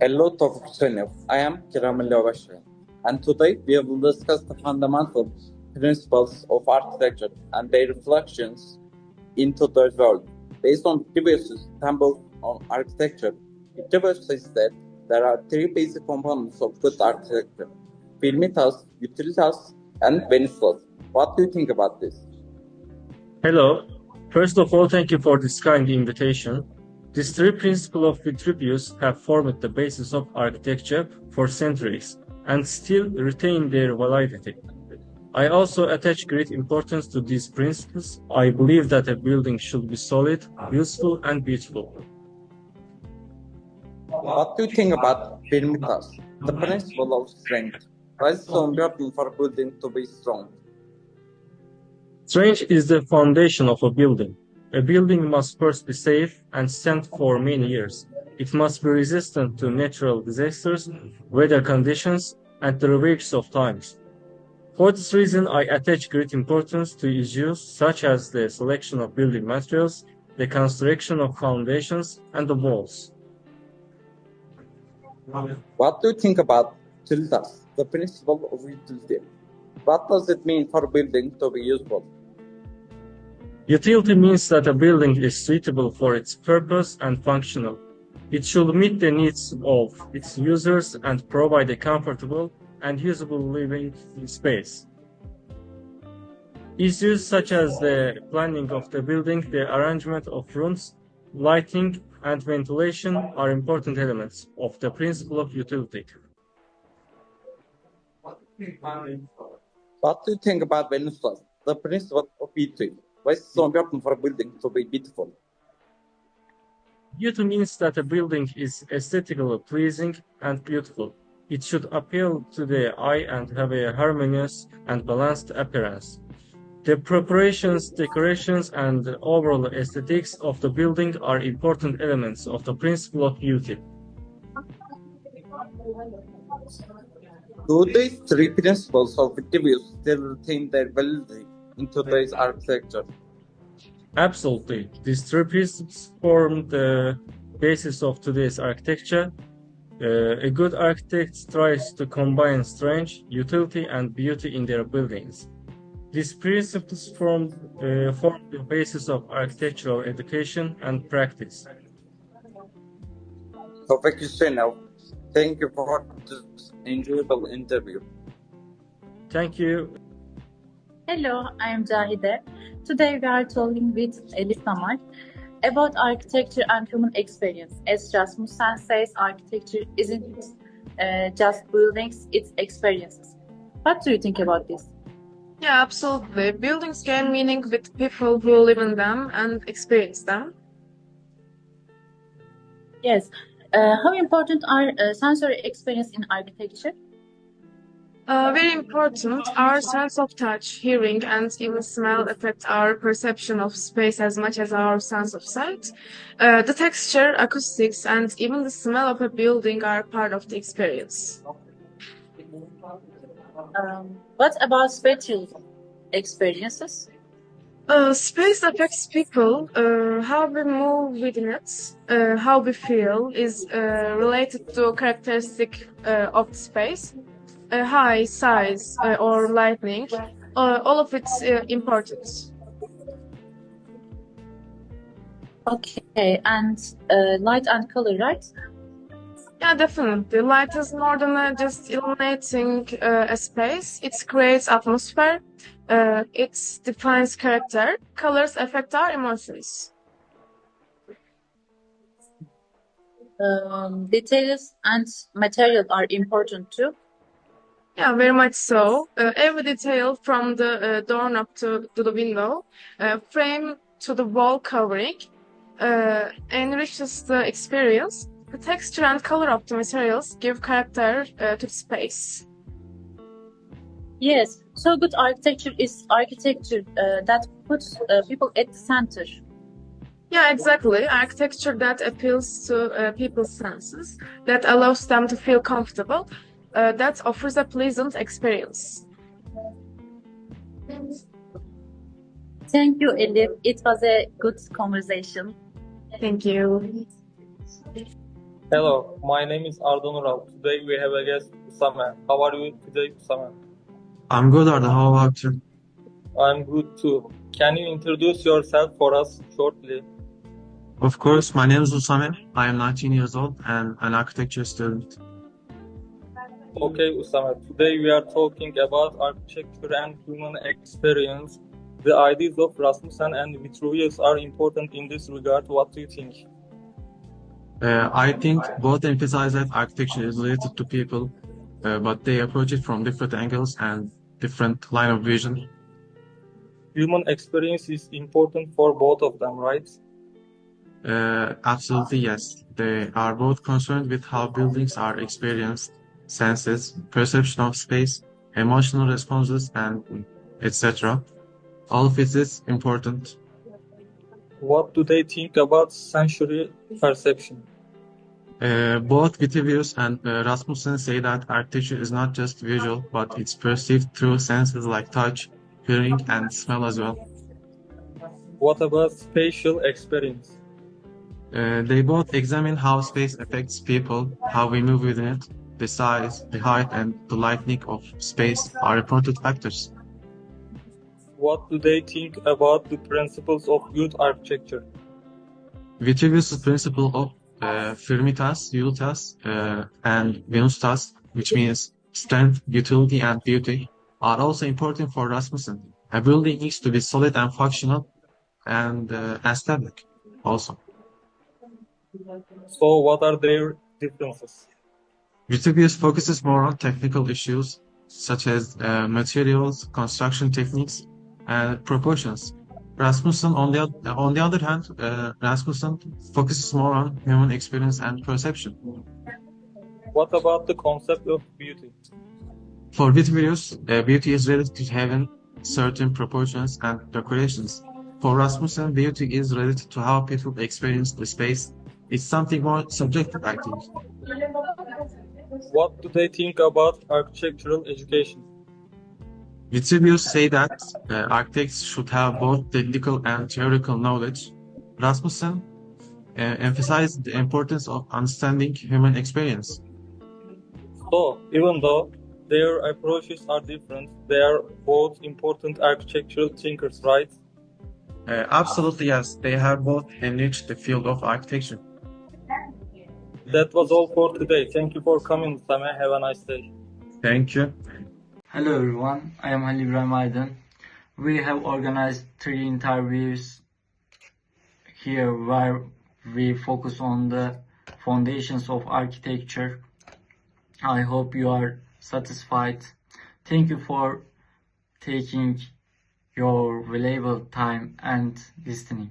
Hello to Professional. I am Kiramil Bashir, and today we will discuss the fundamental principles of architecture and their reflections into the world. Based on previous examples on architecture, it says that there are three basic components of good architecture: perimeters, utilitas, and venusulas. What do you think about this? Hello. First of all, thank you for this kind invitation. These three principles of Vitruvius have formed the basis of architecture for centuries and still retain their validity. I also attach great importance to these principles. I believe that a building should be solid, useful, and beautiful. What do you think about perimeters, the principle of strength? Why is it so important for a building to be strong? Strength is the foundation of a building. A building must first be safe and stand for many years. It must be resistant to natural disasters, weather conditions, and the ravage of times. For this reason, I attach great importance to issues such as the selection of building materials, the construction of foundations, and the walls. What do you think about utilitas, the principle of utility? What does it mean for a building to be useful? Utility means that a building is suitable for its purpose and functional. It should meet the needs of its users and provide a comfortable and usable living space. Issues such as the planning of the building, the arrangement of rooms, lighting, and ventilation are important elements of the principle of utility. What do you think about venusulas, the principle of beauty? Why is it so important for a building to be beautiful? Beauty means that a building is aesthetically pleasing and beautiful. It should appeal to the eye and have a harmonious and balanced appearance. The preparations, decorations, and the overall aesthetics of the building are important elements of the principle of beauty. Do these three principles of Vitruvius still retain their validity in today's architecture? Absolutely. These three principles form the basis of today's architecture. A good architect tries to combine strength, utility, and beauty in their buildings. These principles form the basis of architectural education and practice. So, thank you, Chanel. Thank you for this enjoyable interview. Thank you. Hello, I am Cahide. Today we are talking with Elif Namal about architecture and human experience. As Rasmussen says, architecture isn't just buildings, it's experiences. What do you think about this? Yeah, absolutely. Buildings gain meaning with people who live in them and experience them. Yes. How important are sensory experience in architecture? Very important, our sense of touch, hearing, and even smell affect our perception of space as much as our sense of sight. The texture, acoustics, and even the smell of a building are part of the experience. What about spatial experiences? Space affects people. How we move within it, how we feel is related to characteristic of the space. Height, size, or lighting, all of it's important. Okay, and light and color, right? Yeah, definitely. Light is more than just illuminating a space. It creates atmosphere. It defines character. Colors affect our emotions. Details and material are important too. Yeah, very much so. Every detail from the doorknob to the window, frame to the wall covering, enriches the experience. The texture and color of the materials give character to the space. Yes, so good architecture is architecture that puts people at the center. Yeah, exactly. Architecture that appeals to people's senses, that allows them to feel comfortable, that offers a pleasant experience. Thank you, Elif. It was a good conversation. Thank you. Hello, my name is Arda Nural. Today we have a guest, Usame. How are you today, Usame? I'm good, Arda. How about you? I'm good too. Can you introduce yourself for us shortly? Of course, my name is Usame. I am 19 years old and an architecture student. Okay, Usame. Today we are talking about architecture and human experience. The ideas of Rasmussen and Vitruvius are important in this regard. What do you think? I think both emphasize that architecture is related to people, but they approach it from different angles and different line of vision. Human experience is important for both of them, right? Absolutely, yes. They are both concerned with how buildings are experienced, senses, perception of space, emotional responses, and etc. All of it is important. What do they think about sensory perception? Both Vitruvius and Rasmussen say that architecture is not just visual, but it's perceived through senses like touch, hearing, and smell as well. What about spatial experience? They both examine how space affects people, how we move within it, the size, the height, and the lighting of space are important factors. What do they think about the principles of good architecture? Vitruvius' principle of firmitas, utilitas, and venustas, which means strength, utility, and beauty, are also important for Rasmussen. A building needs to be solid and functional and aesthetic also. So, what are their differences? Vitruvius focuses more on technical issues such as materials, construction techniques, and proportions. Rasmussen, on the other hand, Rasmussen focuses more on human experience and perception. What about the concept of beauty? For Vitruvius, beauty is related to having certain proportions and decorations. For Rasmussen, beauty is related to how people experience the space. It's something more subjective, I think. What do they think about architectural education? Vitruvius say that architects should have both technical and theoretical knowledge. Rasmussen emphasized the importance of understanding human experience. So, even though their approaches are different, they are both important architectural thinkers, right? Absolutely, yes. They have both enriched the field of architecture. That was all for today. Thank you for coming, Same. Have a nice day. Thank you. Hello everyone, I am Halil İbrahim Aydın. We have organized 3 interviews here where we focus on the foundations of architecture. I hope you are satisfied. Thank you for taking your valuable time and listening.